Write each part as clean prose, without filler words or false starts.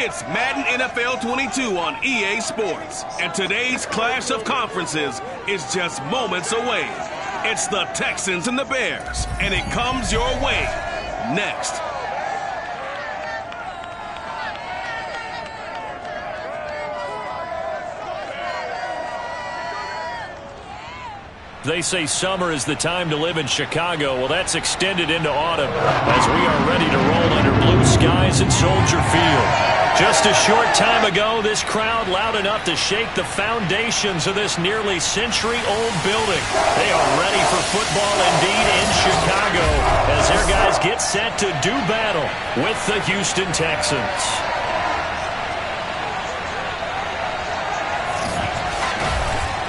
It's Madden NFL 22 on EA Sports. And today's clash of conferences is just moments away. It's the Texans and the Bears, and it comes your way next. They say summer is the time to live in Chicago. Well, that's extended into autumn as we are ready to roll under blue skies at Soldier Field. Just a short time ago, this crowd loud enough to shake the foundations of this nearly century-old building. They are ready for football indeed in Chicago as their guys get set to do battle with the Houston Texans.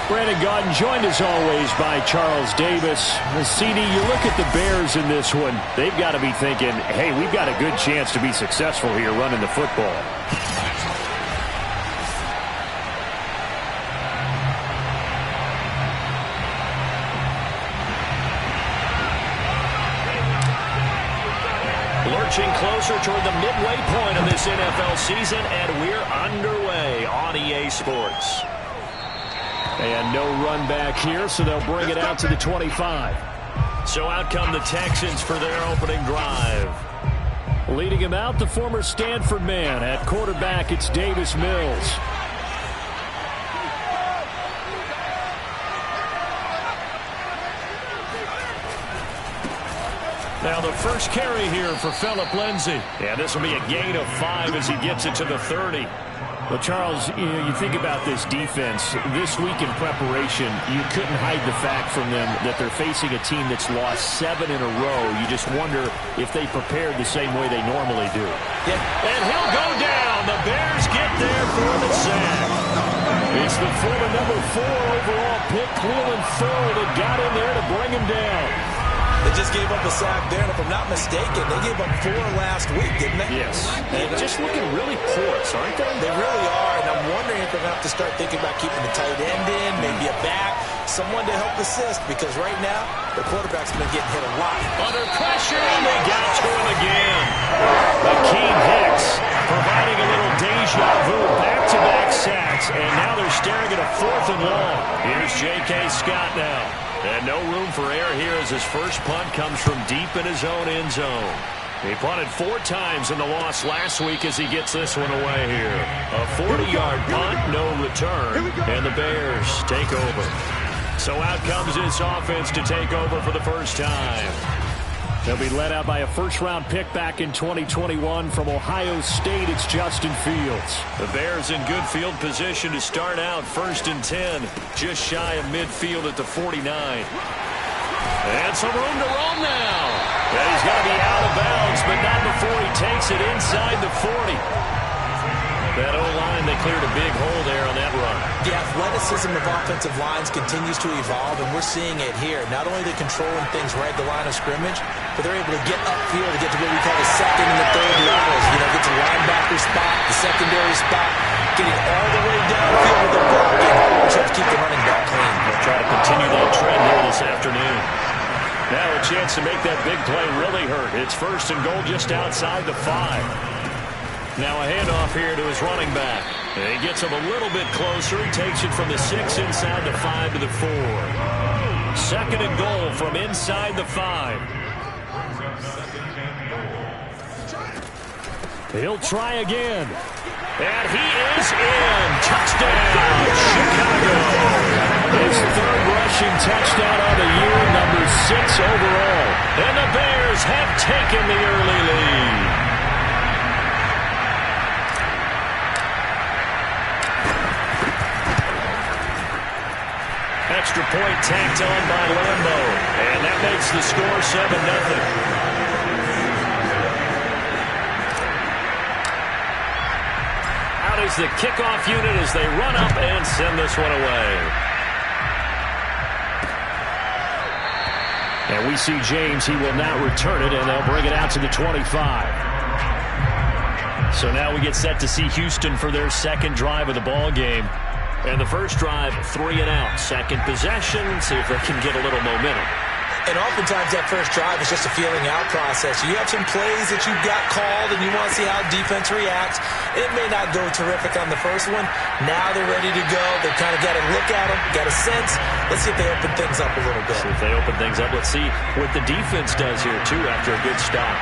Brandon Gaudin joined as always by Charles Davis. CD, you look at the Bears in this one. They've got to be thinking, hey, we've got a good chance to be successful here running the football. Lurching closer toward the midway point of this NFL season, and we're underway on EA Sports. And no run back here, so they'll bring it out to the 25. So out come the Texans for their opening drive. Leading him out, the former Stanford man. At quarterback, it's Davis Mills. Now the first carry here for Phillip Lindsay. Yeah, this will be a gain of 5 as he gets it to the 30. Well, Charles, you think about this defense. This week in preparation, you couldn't hide the fact from them that they're facing a team that's lost 7 in a row. You just wonder if they prepared the same way they normally do. Yeah. And he'll go down. The Bears get there for the sack. It's the former number 4 overall pick, Cleveland Ferrell, that got in there to bring him down. They just gave up a sack there, and if I'm not mistaken, they gave up 4 last week, didn't they? Yes. And just looking really porous, aren't they? They really are, and I'm wondering if they're going to have to start thinking about keeping the tight end in, maybe a back, someone to help assist, because right now, the quarterback's been getting hit a lot. Under pressure, and they got to him again. Akeem Hicks providing a little deja vu, back-to-back sacks, and now they're staring at a 4th and long. Here's J.K. Scott now. And no room for error here as his first punt comes from deep in his own end zone. He punted 4 times in the loss last week as he gets this one away here. A 40-yard punt, no return, and the Bears take over. So out comes this offense to take over for the first time. They'll be led out by a first-round pick back in 2021 from Ohio State. It's Justin Fields. The Bears in good field position to start out 1st and 10, just shy of midfield at the 49. And some room to roam now. And he's got to be out of bounds, but not before he takes it inside the 40. That O-line, they cleared a big hole there on that run. The athleticism of offensive lines continues to evolve, and we're seeing it here. Not only are they controlling things right at the line of scrimmage, but they're able to get upfield to get to what we call the 2nd and the 3rd levels. You know, get to linebacker spot, the secondary spot, getting all the way downfield with the blocking, which helps keep the running back clean. We'll try to continue that trend here this afternoon. Now a chance to make that big play really hurt. It's 1st and goal just outside the 5. Now a handoff here to his running back. And he gets him a little bit closer. He takes it from the 6 inside the 5 to the 4. 2nd and goal from inside the 5. He'll try again. And he is in. Touchdown, Chicago. His 3rd rushing touchdown of the year, number 6 overall. And the Bears have taken the early lead. Extra point tacked on by Lambo. And that makes the score 7-0. Out is the kickoff unit as they run up and send this one away. And we see James. He will not return it, and they'll bring it out to the 25. So now we get set to see Houston for their 2nd drive of the ball game. And the first drive, 3 and out. 2nd possession, see if they can get a little momentum. And oftentimes that first drive is just a feeling out process. You have some plays that you've got called and you want to see how defense reacts. It may not go terrific on the first one. Now they're ready to go. They've kind of got to look at them, got a sense. Let's see if they open things up a little bit. See if they open things up. Let's see what the defense does here, too, after a good stop.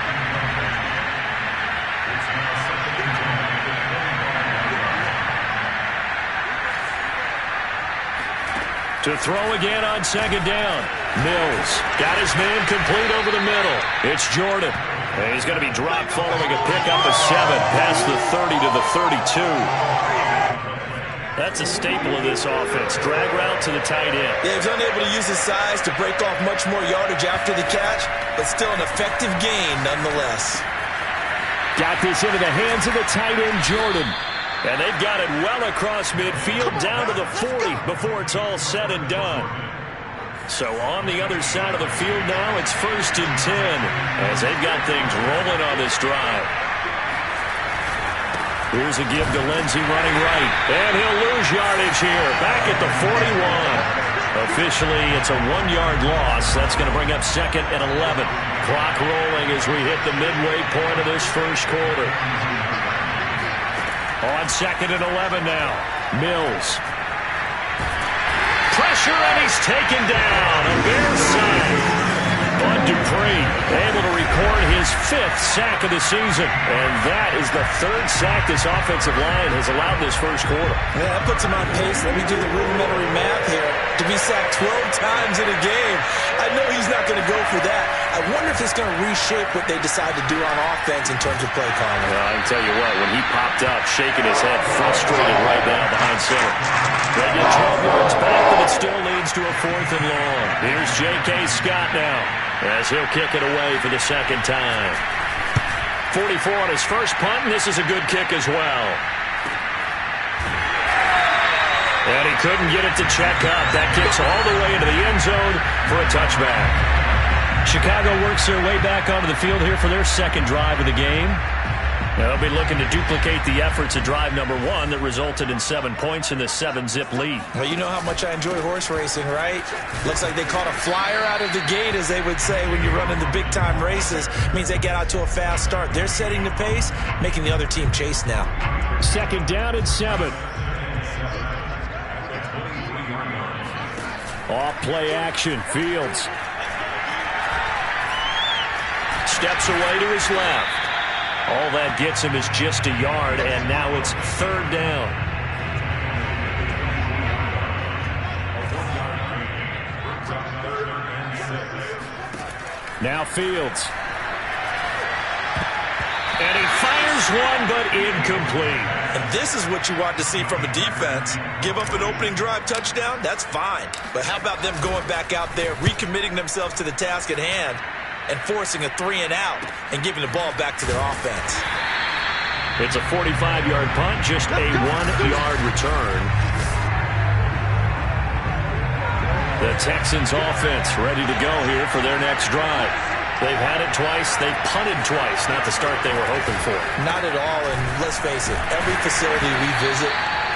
To throw again on second down. Mills got his man complete over the middle. It's Jordan. And he's going to be dropped following a pickup of 7 past the 30 to the 32. That's a staple of this offense. Drag route to the tight end. Yeah, he's unable to use his size to break off much more yardage after the catch, but still an effective gain nonetheless. Got this into the hands of the tight end, Jordan. And they've got it well across midfield down to the 40 before it's all said and done. So on the other side of the field now, it's 1st and 10 as they've got things rolling on this drive. Here's a give to Lindsey running right. And he'll lose yardage here. Back at the 41. Officially, it's a 1-yard loss. That's going to bring up 2nd and 11. Clock rolling as we hit the midway point of this first quarter. On 2nd and 11 now. Mills. Pressure, and he's taken down. A Bears side. Bud Dupree able to record his 5th sack of the season. And that is the 3rd sack this offensive line has allowed this first quarter. Yeah, that puts him on pace. Let me do the rudimentary math here. To be sacked 12 times in a game, I know he's not going to go for that. I wonder if it's going to reshape what they decide to do on offense in terms of play calling. Well, I can tell you what, when he popped up, shaking his head, frustrated right now behind center. They get 12 yards back, but it still leads to a 4th and long. Here's J.K. Scott now, as he'll kick it away for the 2nd time. 44 on his first punt, and this is a good kick as well. And he couldn't get it to check up. That kicks all the way into the end zone for a touchback. Chicago works their way back onto the field here for their 2nd drive of the game. They'll be looking to duplicate the efforts of drive number 1 that resulted in 7 points in the 7-zip lead. Well, you know how much I enjoy horse racing, right? Looks like they caught a flyer out of the gate, as they would say when you're running the big-time races. Means they get out to a fast start. They're setting the pace, making the other team chase now. 2nd down and 7. Off play action. Fields steps away to his left. All that gets him is just a yard, and now it's 3rd down. Now Fields. And he fires one, but incomplete. And this is what you want to see from a defense. Give up an opening drive touchdown, that's fine. But how about them going back out there, recommitting themselves to the task at hand, and forcing a 3-and-out and giving the ball back to their offense. It's a 45-yard punt, just a 1-yard return. The Texans offense ready to go here for their next drive. They've had it twice. They've punted twice. Not the start they were hoping for. Not at all, and let's face it, every facility we visit,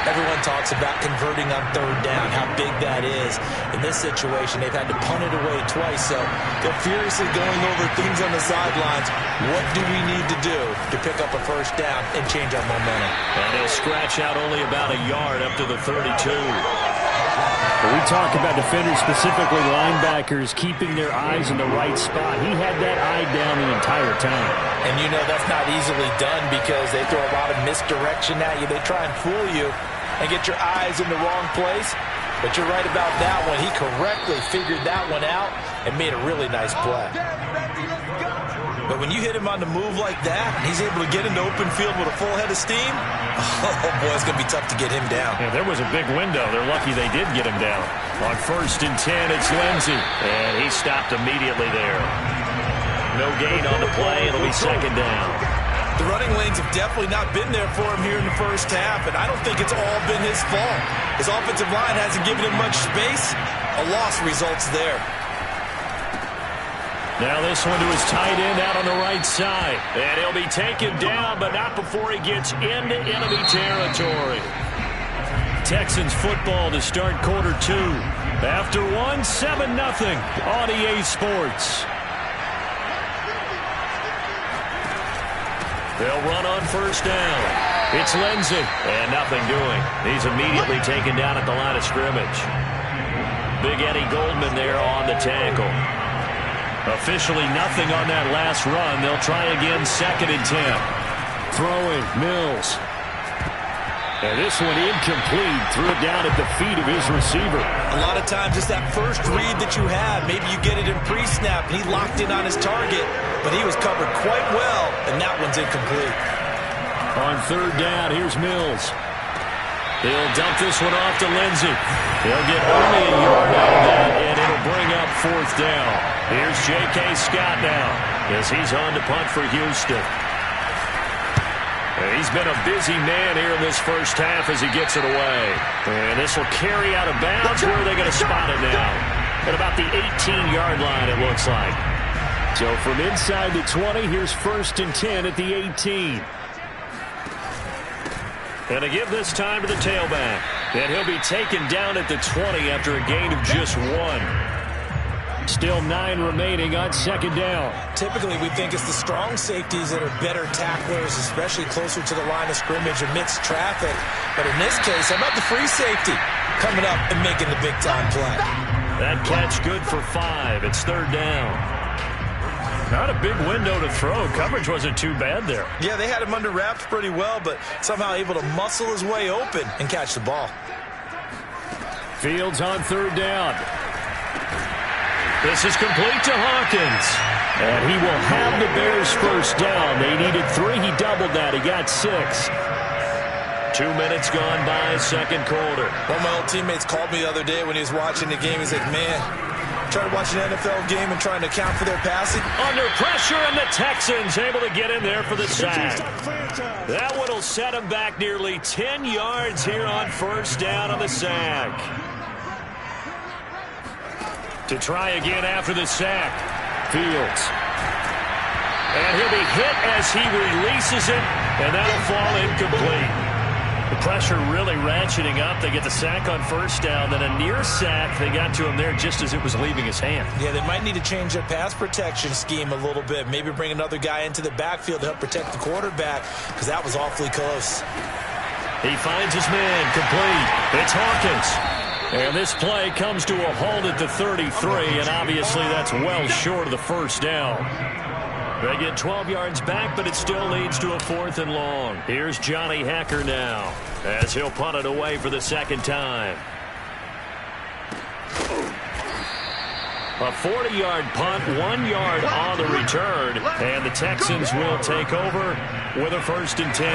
everyone talks about converting on 3rd down, how big that is. In this situation, they've had to punt it away twice, so they're furiously going over things on the sidelines. What do we need to do to pick up a 1st down and change our momentum? And he'll scratch out only about a yard up to the 32. When we talk about defenders, specifically linebackers, keeping their eyes in the right spot, he had that eye down the entire time. And you know that's not easily done because they throw a lot of misdirection at you. They try and fool you and get your eyes in the wrong place. But you're right about that one. He correctly figured that one out and made a really nice play. But when you hit him on the move like that, and he's able to get into open field with a full head of steam, oh boy, it's going to be tough to get him down. Yeah, there was a big window. They're lucky they did get him down. On 1st and 10, it's Lindsey. And he stopped immediately there. No gain on the play. It'll be 2nd down. The running lanes have definitely not been there for him here in the first half, and I don't think it's all been his fault. His offensive line hasn't given him much space. A loss results there. Now this one to his tight end out on the right side. And he'll be taken down, but not before he gets into enemy territory. Texans football to start quarter 2. After 1, 7-0 on EA Sports. They'll run on first down. It's Lindsey, and nothing doing. He's immediately taken down at the line of scrimmage. Big Eddie Goldman there on the tackle. Officially nothing on that last run. They'll try again, 2nd and 10. Throwing, Mills. And this one incomplete. Threw it down at the feet of his receiver. A lot of times it's that first read that you have. Maybe you get it in pre-snap, and he locked in on his target, but he was covered quite well, and that one's incomplete. On 3rd down, here's Mills. He'll dump this one off to Lindsey. He'll get only a yard out of that, and it'll bring up 4th down. Here's J.K. Scott now, as he's on to punt for Houston. He's been a busy man here in this first half as he gets it away. And this will carry out of bounds. Where are they going to spot it now? At about the 18-yard line, it looks like. So from inside the 20, here's 1st and 10 at the 18. And to give this time to the tailback. And he'll be taken down at the 20 after a gain of just 1. Still 9 remaining on 2nd down. Typically, we think it's the strong safeties that are better tacklers, especially closer to the line of scrimmage amidst traffic. But in this case, how about the free safety coming up and making the big-time play? That catch good for 5. It's 3rd down. Not a big window to throw. Coverage wasn't too bad there. Yeah, they had him under wraps pretty well, but somehow able to muscle his way open and catch the ball. Fields on 3rd down. This is complete to Hawkins. And he will have the Bears first down. They needed 3. He doubled that. He got 6. 2 minutes gone by, 2nd quarter. One of my old teammates called me the other day when he was watching the game. He's like, man, trying to watch an NFL game and trying to account for their passing. Under pressure, and the Texans able to get in there for the sack. That one will set him back nearly 10 yards here on first down on the sack. To try again after the sack. Fields. And he'll be hit as he releases it, and that'll fall incomplete. The pressure really ratcheting up. They get the sack on first down, then a near sack. They got to him there just as it was leaving his hand. Yeah, they might need to change their pass protection scheme a little bit. Maybe bring another guy into the backfield to help protect the quarterback, because that was awfully close. He finds his man, complete. It's Hawkins. And this play comes to a halt at the 33, and obviously that's well short of the first down. They get 12 yards back, but it still leads to a 4th and long. Here's Johnny Hacker now, as he'll punt it away for the 2nd time. A 40-yard punt, 1 yard on the return, and the Texans will take over with a 1st and 10.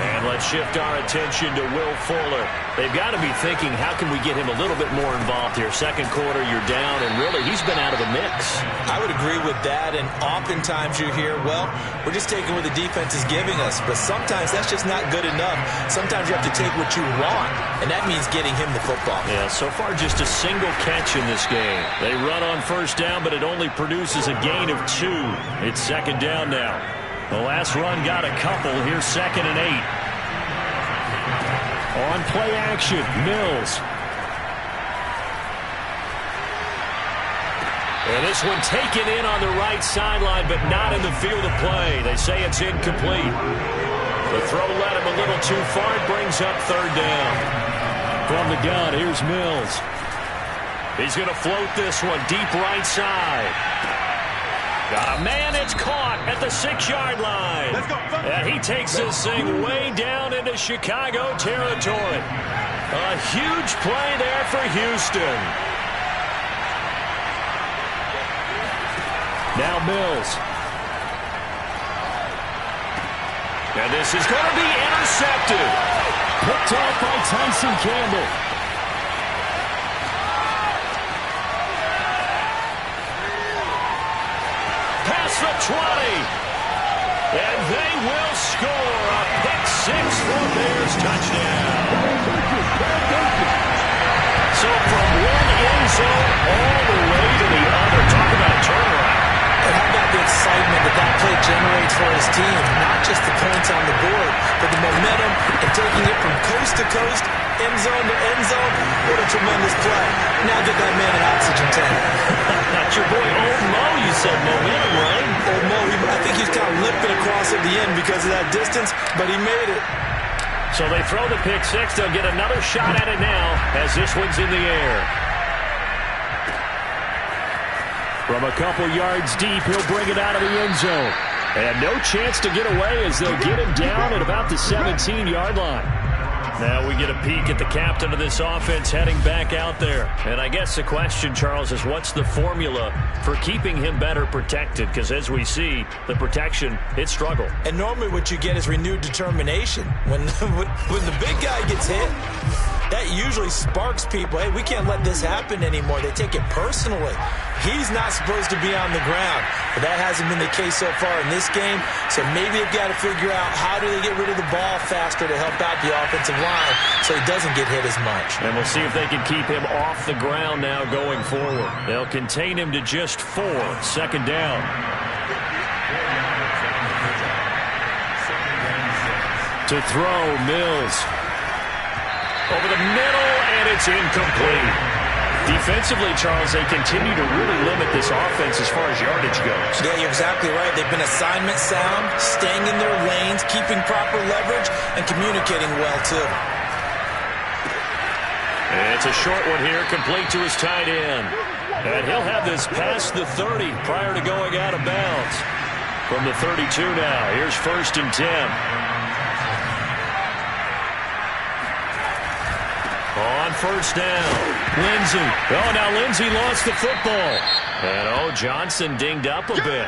And let's shift our attention to Will Fuller. They've got to be thinking, how can we get him a little bit more involved here? 2nd quarter, you're down, and really, he's been out of the mix. I would agree with that, and oftentimes you hear, well, we're just taking what the defense is giving us, but sometimes that's just not good enough. Sometimes you have to take what you want, and that means getting him the football. Yeah, so far just a single catch in this game. They run on first down, but it only produces a gain of 2. It's 2nd down now. The last run got a couple. Here's 2nd and 8. On play action, Mills. And this one taken in on the right sideline, but not in the field of play. They say it's incomplete. The throw led him a little too far. It brings up 3rd down. From the gun, here's Mills. He's going to float this one deep right side. Got a man, it's caught at the 6-yard line. Let's go. And he takes this thing way down into Chicago territory. A huge play there for Houston. Now Mills. And this is going to be intercepted. Picked off by Tyson Campbell. The 20, and they will score a pick-6 for a Bears touchdown. So from one end zone all the way to the other, talk about a turnaround. And how about the excitement that play generates for his team, not just the points on the board, but the momentum and taking it from coast to coast, end zone to end zone. What a tremendous play. Now get that man an oxygen tank. That's your boy Old Mo, you said momentum, right? Old Mo, I think he's kind of limping across at the end because of that distance, but he made it. So they throw the pick six. They'll get another shot at it now as this one's in the air. From a couple yards deep, he'll bring it out of the end zone. And no chance to get away as they'll get him down at about the 17-yard line. Now we get a peek at the captain of this offense heading back out there. And I guess the question, Charles, is what's the formula for keeping him better protected? Because as we see, the protection, it struggled. And normally what you get is renewed determination. When the big guy gets hit, that usually sparks people. Hey, we can't let this happen anymore. They take it personally. He's not supposed to be on the ground. But that hasn't been the case so far in this game. So maybe they've got to figure out how do they get rid of the ball faster to help out the offensive line so he doesn't get hit as much. And we'll see if they can keep him off the ground now going forward. They'll contain him to just 4. Second down. To throw, Mills. Over the middle, and it's incomplete. Defensively, Charles, they continue to really limit this offense as far as yardage goes. Yeah, you're exactly right. They've been assignment sound, staying in their lanes, keeping proper leverage, and communicating well, too. And it's a short one here, complete to his tight end. And he'll have this past the 30 prior to going out of bounds. From the 32 now, here's 1st and 10. On first down, Lindsey. Oh, now Lindsey lost the football. And, Johnson dinged up a bit.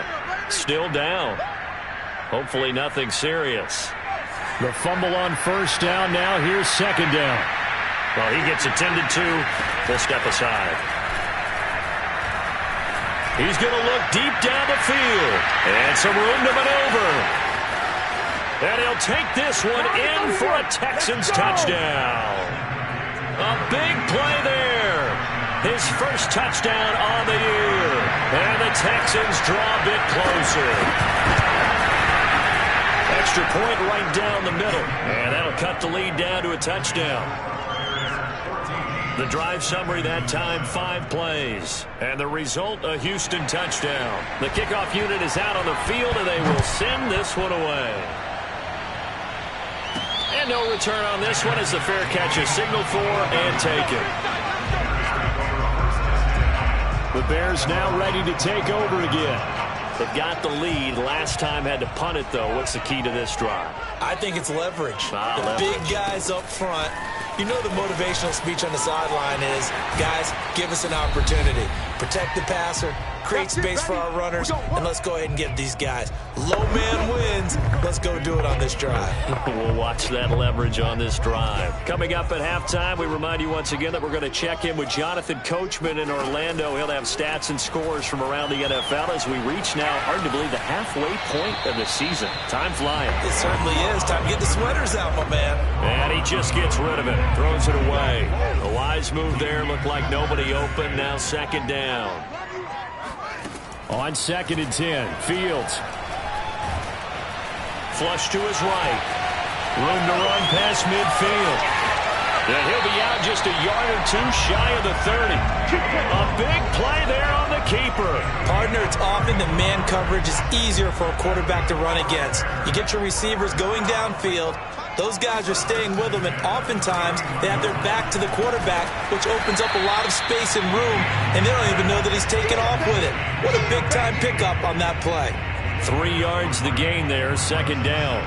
Still down. Hopefully nothing serious. The fumble on first down. Now here's second down. Well, he gets attended to. He'll step aside. He's going to look deep down the field. And some room to maneuver. And he'll take this one in for a Texans touchdown. A big play there. His first touchdown on the year. And the Texans draw a bit closer. Extra point right down the middle. And that'll cut the lead down to a touchdown. The drive summary that time, 5 plays. And the result, a Houston touchdown. The kickoff unit is out on the field, and they will send this one away. And no return on this one as the fair catch is signaled for and taken. The Bears now ready to take over again. They've got the lead. Last time had to punt it, though. What's the key to this drive? I think it's leverage. Leverage. Big guys up front. You know the motivational speech on the sideline is, guys, give us an opportunity. Protect the passer, create space for our runners, and let's go ahead and get these guys. Low man wins. Let's go do it on this drive. We'll watch that leverage on this drive. Coming up at halftime, we remind you once again that we're going to check in with Jonathan Coachman in Orlando. He'll have stats and scores from around the NFL as we reach now, hard to believe, the halfway point of the season. Time flying. It certainly is. Time to get the sweaters out, my man. And he just gets rid of it. Throws it away. A wise move there. Looked like nobody open. Now second down. On 2nd and 10, Fields. Flush to his right. Room to run past midfield. And he'll be out just a yard or 2 shy of the 30. A big play there on the keeper. Partner, it's often that man coverage is easier for a quarterback to run against. You get your receivers going downfield. Those guys are staying with them, and oftentimes they have their back to the quarterback, which opens up a lot of space and room, and they don't even know that he's taken off with it. What a big-time pickup on that play. 3 yards the gain there, second down.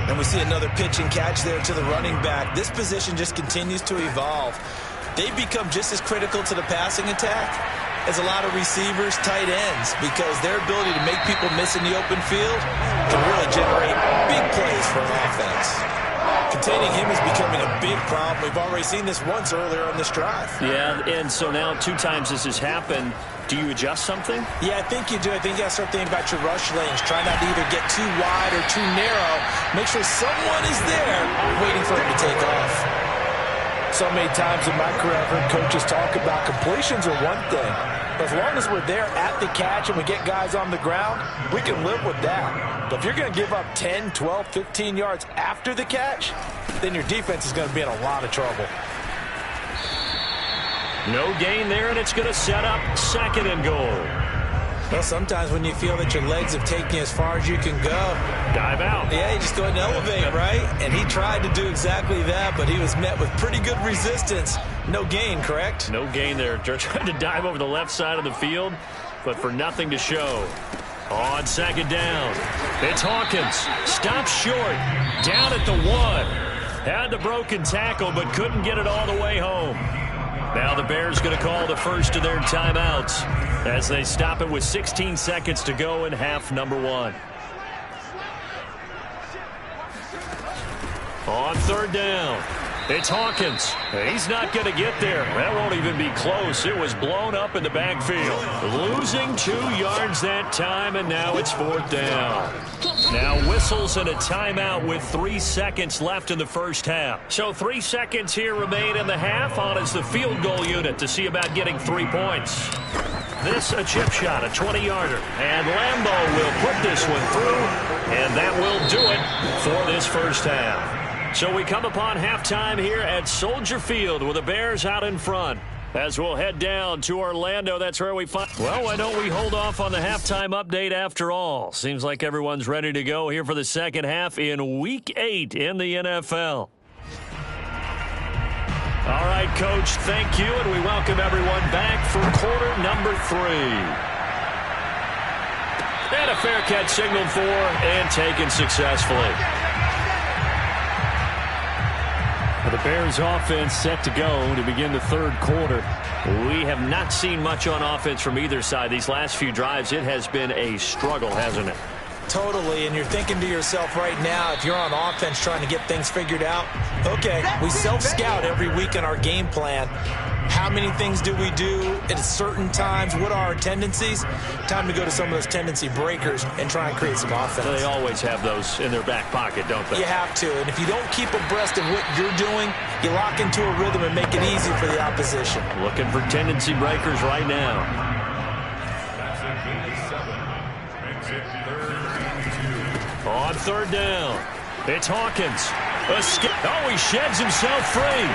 And we see another pitch and catch there to the running back. This position just continues to evolve. They become just as critical to the passing attack as a lot of receivers, tight ends, because their ability to make people miss in the open field can really generate big plays for an offense. Containing him is becoming a big problem. We've already seen this once earlier on this drive. Yeah, and so now 2 times this has happened. Do you adjust something? Yeah, I think you do. I think you got to start thinking about your rush lanes. Try not to either get too wide or too narrow. Make sure someone is there waiting for him to take off. So many times in my career, I've heard coaches talk about completions are one thing. But as long as we're there at the catch and we get guys on the ground, we can live with that. But if you're going to give up 10, 12, 15 yards after the catch, then your defense is going to be in a lot of trouble. No gain there, and it's going to set up 2nd and goal. Well, sometimes when you feel that your legs have taken you as far as you can go. Dive out. Yeah, you just go ahead and elevate, right? And he tried to do exactly that, but he was met with pretty good resistance. No gain, correct? No gain there. Trying to dive over the left side of the field, but for nothing to show. On 2nd down, it's Hawkins. Stops short. Down at the 1. Had the broken tackle, but couldn't get it all the way home. Now the Bears going to call the first of their timeouts as they stop it with 16 seconds to go in half number 1. On 3rd down, it's Hawkins. He's not going to get there. That won't even be close. It was blown up in the backfield. Losing 2 yards that time, and now it's 4th down. Now whistles and a timeout with 3 seconds left in the first half. So 3 seconds here remain in the half. On is the field goal unit to see about getting 3 points. This a chip shot, a 20-yarder. And Lambeau will put this one through, and that will do it for this first half. So we come upon halftime here at Soldier Field with the Bears out in front. As we'll head down to Orlando, that's where we find... Well, why don't we hold off on the halftime update after all? Seems like everyone's ready to go here for the second half in Week 8 in the NFL. All right, Coach, thank you, and we welcome everyone back for quarter number 3. And a fair catch signaled for and taken successfully. The Bears offense set to go to begin the 3rd quarter. We have not seen much on offense from either side. These last few drives, it has been a struggle, hasn't it? Totally, and you're thinking to yourself right now, if you're on offense trying to get things figured out, okay, we self-scout every week in our game plan. How many things do we do at certain times? What are our tendencies? Time to go to some of those tendency breakers and try and create some offense. They always have those in their back pocket, don't they? You have to, and if you don't keep abreast of what you're doing, you lock into a rhythm and make it easy for the opposition. Looking for tendency breakers right now. On 3rd down, it's Hawkins. Oh, he sheds himself free.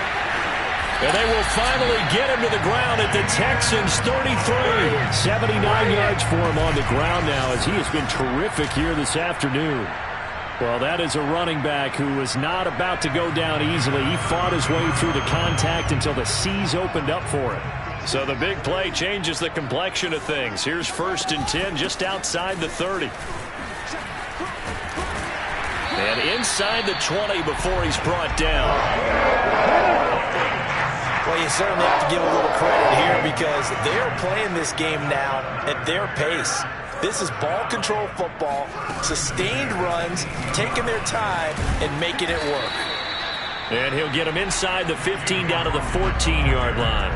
And they will finally get him to the ground at the Texans' 33. 79 yards for him on the ground now as he has been terrific here this afternoon. Well, that is a running back who was not about to go down easily. He fought his way through the contact until the seas opened up for him. So the big play changes the complexion of things. Here's 1st and 10 just outside the 30. And inside the 20 before he's brought down. Well, you certainly have to give a little credit here because they're playing this game now at their pace. This is ball control football, sustained runs, taking their time and making it work. And he'll get him inside the 15 down to the 14-yard line.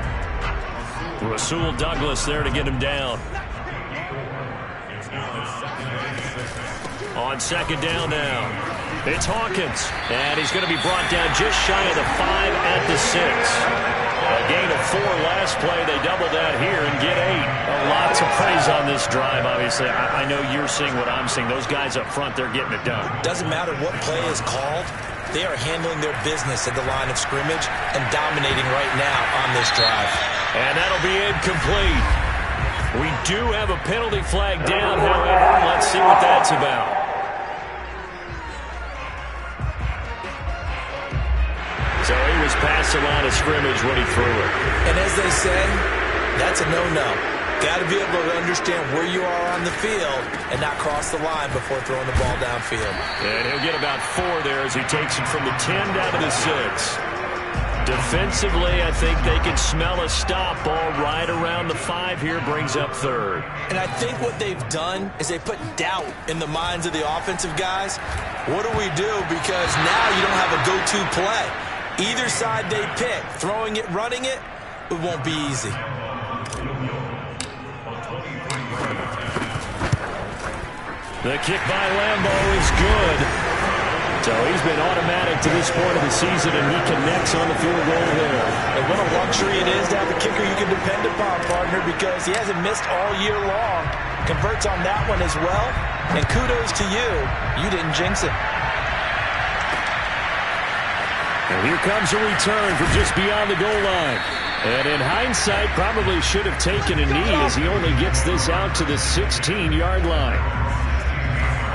Rasul Douglas there to get him down. On 2nd down now, it's Hawkins. And he's going to be brought down just shy of the 5 at the 6. A gain of 4 last play. They double that here and get 8. Lots of praise on this drive, obviously. I know you're seeing what I'm seeing. Those guys up front, they're getting it done. Doesn't matter what play is called. They are handling their business at the line of scrimmage and dominating right now on this drive. And that'll be incomplete. We do have a penalty flag down, however. Let's see what that's about. So he was past the line of scrimmage when he threw it. And as they say, that's a no-no. Got to be able to understand where you are on the field and not cross the line before throwing the ball downfield. And he'll get about 4 there as he takes it from the 10 down to the 6. Defensively, I think they can smell a stop ball right around the 5 here, brings up 3rd. And I think what they've done is they put doubt in the minds of the offensive guys. What do we do? Because now you don't have a go-to play. Either side they pick, throwing it, running it, it won't be easy. The kick by Lambeau is good. So he's been automatic to this point of the season, and he connects on the field goal there. And what a luxury it is to have a kicker you can depend upon, partner, because he hasn't missed all year long. Converts on that one as well. And kudos to you. You didn't jinx it. And here comes a return from just beyond the goal line. And in hindsight, probably should have taken a knee as he only gets this out to the 16-yard line.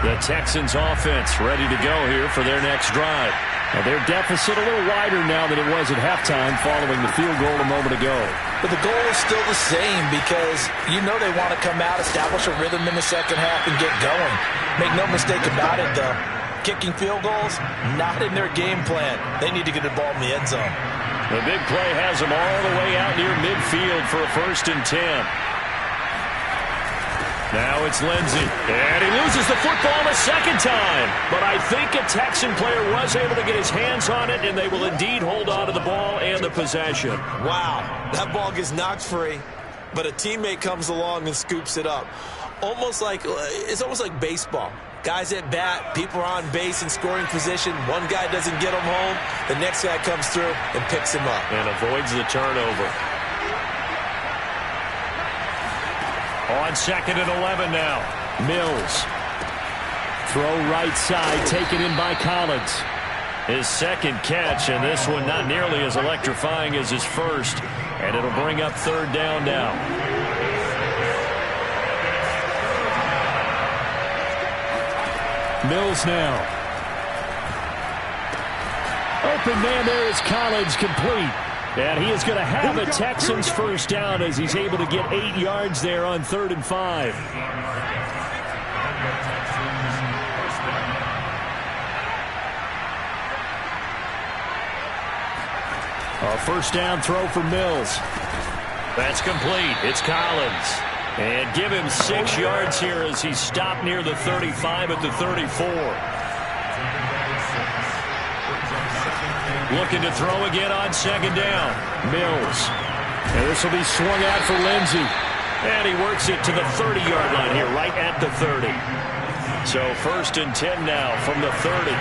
The Texans offense ready to go here for their next drive. Now their deficit a little wider now than it was at halftime following the field goal a moment ago. But the goal is still the same because you know they want to come out, establish a rhythm in the second half, and get going. Make no mistake about it, though. Kicking field goals, not in their game plan. They need to get the ball in the end zone. The big play has them all the way out near midfield for a 1st and 10. Now it's Lindsey, and he loses the football a second time. But I think a Texan player was able to get his hands on it, and they will indeed hold on to the ball and the possession. Wow, that ball gets knocked free, but a teammate comes along and scoops it up. It's almost like baseball. Guys at bat, people are on base in scoring position. One guy doesn't get him home, the next guy comes through and picks him up. And avoids the turnover. On 2nd and 11 now. Mills. Throw right side, taken in by Collins. His second catch, and this one not nearly as electrifying as his first. And it'll bring up 3rd down now. Mills now. Open man there is Collins, complete. And he is going to have a Texans 1st down as he's able to get 8 yards there on 3rd and 5. A 1st down throw for Mills. That's complete. It's Collins. And give him 6 yards here as he's stopped near the 35 at the 34. Looking to throw again on 2nd down. Mills. And this will be swung out for Lindsey. And he works it to the 30-yard line here, right at the 30. So 1st and 10 now from the 30.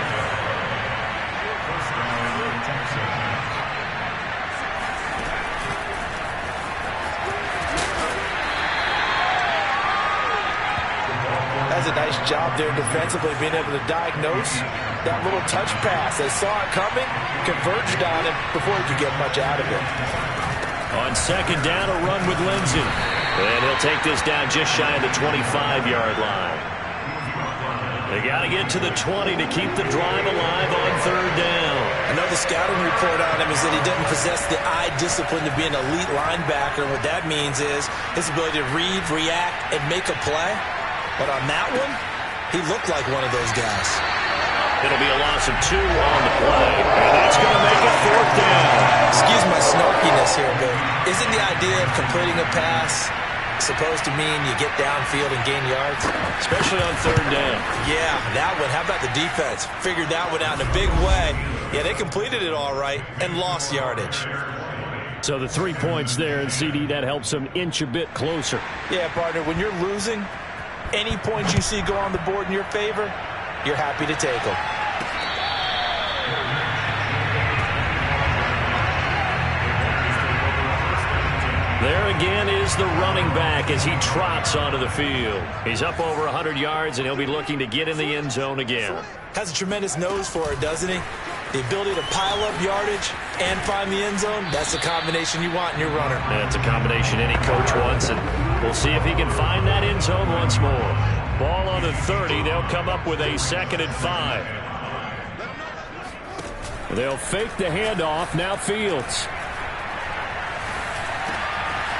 That's a nice job there defensively, being able to diagnose that little touch pass. They saw it coming, converged on it before he could get much out of it. On 2nd down, a run with Lindsey. And he'll take this down just shy of the 25-yard line. They got to get to the 20 to keep the drive alive on 3rd down. Another scouting report on him is that he doesn't possess the eye discipline to be an elite linebacker. What that means is his ability to read, react, and make a play. But on that one, he looked like one of those guys. It'll be a loss of 2 on the play. And that's going to make it 4th down. Excuse my snarkiness here, but isn't the idea of completing a pass supposed to mean you get downfield and gain yards? Especially on 3rd down. Yeah, that one. How about the defense? Figured that one out in a big way. Yeah, they completed it all right and lost yardage. So the 3 points there, and CD, that helps them inch a bit closer. Yeah, partner, when you're losing, any points you see go on the board in your favor, you're happy to take them. There again is the running back as he trots onto the field. He's up over 100 yards, and he'll be looking to get in the end zone again. Has a tremendous nose for it, doesn't he? The ability to pile up yardage and find the end zone, that's the combination you want in your runner. That's a combination any coach wants, and we'll see if he can find that end zone once more. Ball on the 30. They'll come up with a 2nd and 5. They'll fake the handoff. Now Fields.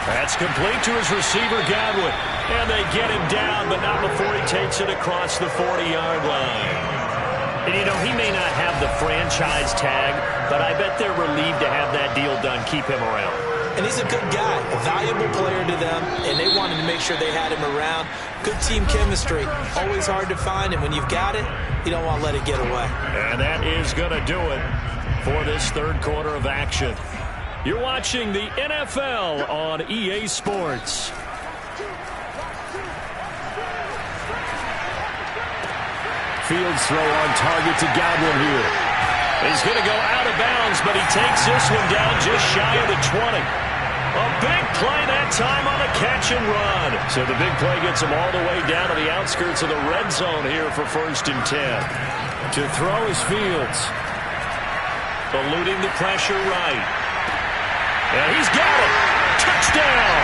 That's complete to his receiver, Godwin. And they get him down, but not before he takes it across the 40-yard line. And, you know, he may not have the franchise tag, but I bet they're relieved to have that deal done, keep him around. And he's a good guy, a valuable player to them, and they wanted to make sure they had him around. Good team chemistry, always hard to find, and when you've got it, you don't want to let it get away. And that is going to do it for this 3rd quarter of action. You're watching the NFL on EA Sports. Fields throw on target to Godwin here. He's going to go out of bounds, but he takes this one down just shy of the 20. A big play that time on a catch and run. So the big play gets him all the way down to the outskirts of the red zone here for 1st and 10. To throw is Fields. Eluding the pressure right. And he's got it. Touchdown.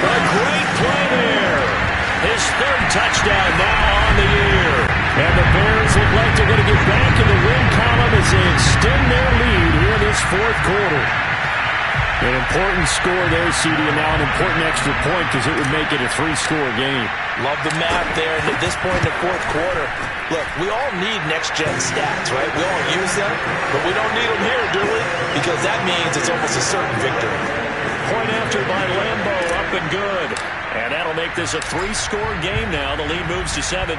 A great play there. His 3rd touchdown now on the year. And the Bears look like they're going to get back in the win column as they extend their lead here in this 4th quarter. An important score there, CD, and now an important extra point because it would make it a 3-score game. Love the math there. And at this point in the 4th quarter, look, we all need next-gen stats, right? We all use them, but we don't need them here, do we? Because that means it's almost a certain victory. Point after by Lambeau, up and good. And that'll make this a 3-score game now. The lead moves to 17.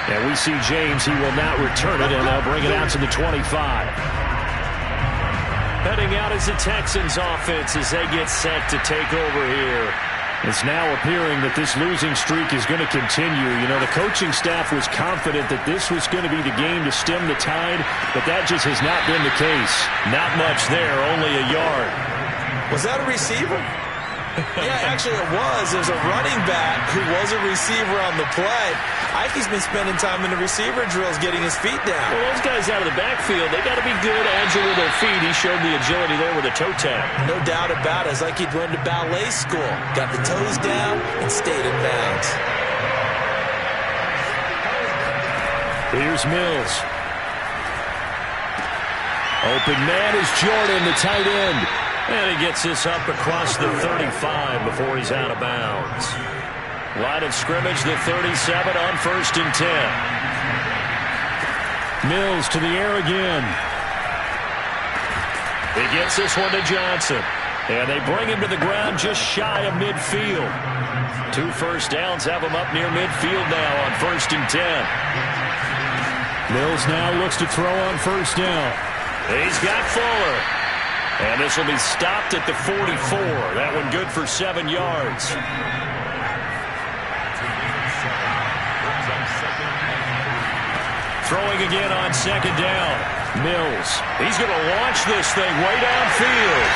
And we see James. He will not return it, and they'll bring it out to the 25. Heading out is the Texans offense as they get set to take over here. It's now appearing that this losing streak is going to continue. You know, the coaching staff was confident that this was going to be the game to stem the tide, but that just has not been the case. Not much there, only a yard. Was that a receiver? Yeah, actually it was. There's a running back who was a receiver on the play. Ikey's been spending time in the receiver drills getting his feet down. Well, those guys out of the backfield, they got to be good, agile with their feet. He showed the agility there with a toe tap. No doubt about it. It's like he'd went to ballet school. Got the toes down and stayed in bounds. Here's Mills. Open man is Jordan, the tight end. And he gets this up across the 35 before he's out of bounds. Line of scrimmage, the 37 on 1st and 10. Mills to the air again. He gets this one to Johnson. And they bring him to the ground just shy of midfield. 2 first downs have him up near midfield now on 1st and 10. Mills now looks to throw on 1st down. He's got Fuller. And this will be stopped at the 44. That one good for 7 yards. Throwing again on 2nd down. Mills. He's going to launch this thing way downfield.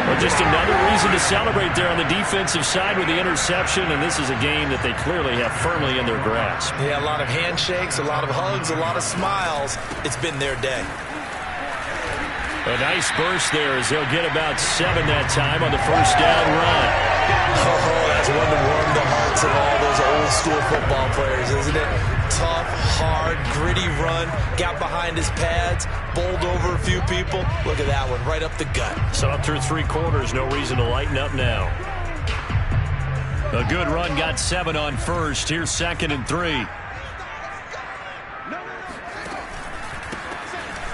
Well, just another reason to celebrate there on the defensive side with the interception, and this is a game that they clearly have firmly in their grasp. Yeah, a lot of handshakes, a lot of hugs, a lot of smiles. It's been their day. A nice burst there as they'll get about 7 that time on the 1st down run. Oh, that's one to warm the hearts of all those old school football players, isn't it? Tough, hard, gritty run, got behind his pads, bowled over a few people. Look at that one, right up the gut. So up through 3 quarters, no reason to lighten up now. A good run, got 7 on 1st. Here's 2nd and 3.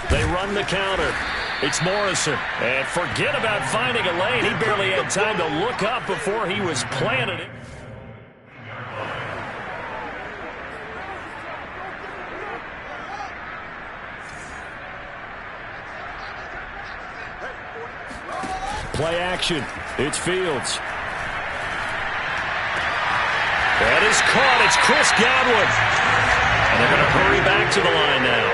They run the counter. It's Morrison. And forget about finding a lane. He barely had time to look up before he was planted it. Play action. It's Fields. That is caught. It's Chris Godwin. And they're going to hurry back to the line now.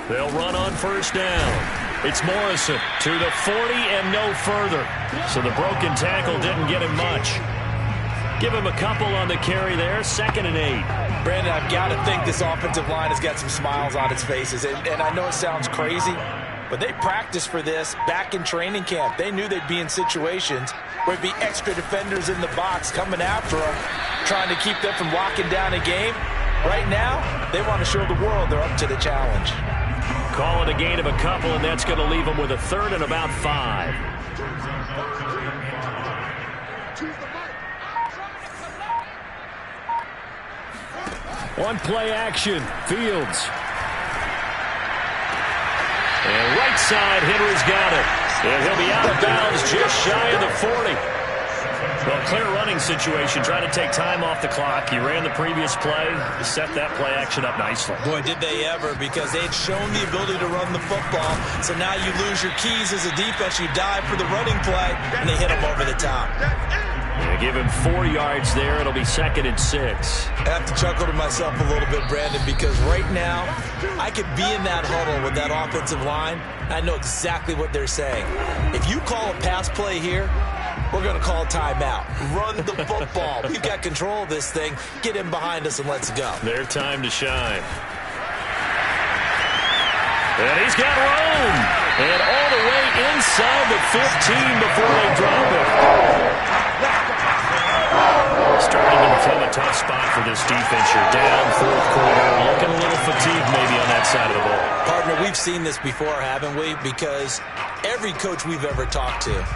They'll run on 1st down. It's Morrison to the 40 and no further. So the broken tackle didn't get him much. Give him a couple on the carry there. 2nd and 8. Brandon, I've got to think this offensive line has got some smiles on its faces. And I know it sounds crazy, but they practiced for this back in training camp. They knew they'd be in situations where there'd be extra defenders in the box coming after them, trying to keep them from locking down a game. Right now, they want to show the world they're up to the challenge. Call it a gain of a couple, and that's going to leave them with a 3rd and about 5. On play action, Fields. And right side, Henry's got it. And he'll be out of bounds just shy of the 40. Well, clear running situation. Trying to take time off the clock. He ran the previous play. Set that play action up nicely. Boy, did they ever, because they'd shown the ability to run the football. So now you lose your keys as a defense. You dive for the running play, and they hit him over the top. Yeah, give him 4 yards there. It'll be 2nd and 6. I have to chuckle to myself a little bit, Brandon, because right now I could be in that huddle with that offensive line. I know exactly what they're saying. If you call a pass play here, we're going to call timeout. Run the football. We've got control of this thing. Get him behind us and let's go. Their time to shine. And he's got room. And all the way inside the 15 before they drop it. Starting to become a tough spot for this defense. You're down 4th quarter. Looking a little fatigued maybe on that side of the ball. Partner, we've seen this before, haven't we? Because every coach we've ever talked to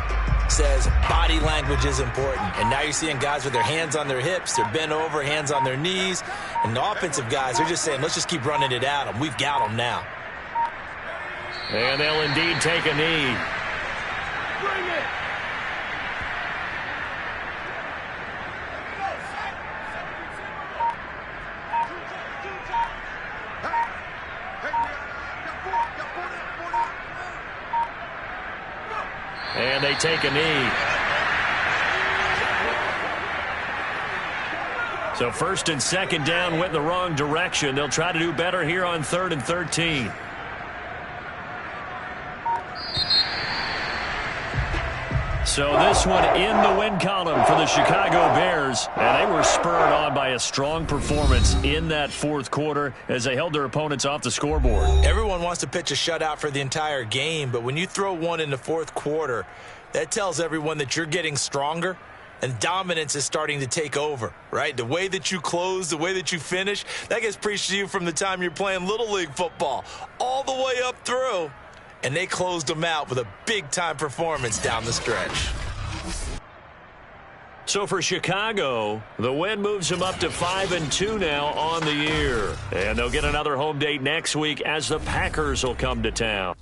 says body language is important. And now you're seeing guys with their hands on their hips, they're bent over, hands on their knees. And the offensive guys are just saying, let's just keep running it at them. We've got them now. And they'll indeed take a knee. Bring it! And they take a knee. So 1st and 2nd down went in the wrong direction. They'll try to do better here on 3rd and 13. So this one in the win column for the Chicago Bears. And they were spurred on by a strong performance in that 4th quarter as they held their opponents off the scoreboard. Everyone wants to pitch a shutout for the entire game, but when you throw one in the 4th quarter, that tells everyone that you're getting stronger and dominance is starting to take over, right? The way that you close, the way that you finish, that gets preached to you from the time you're playing Little League football all the way up through. And they closed them out with a big-time performance down the stretch. So for Chicago, the win moves them up to 5-2 now on the year. And they'll get another home date next week as the Packers will come to town.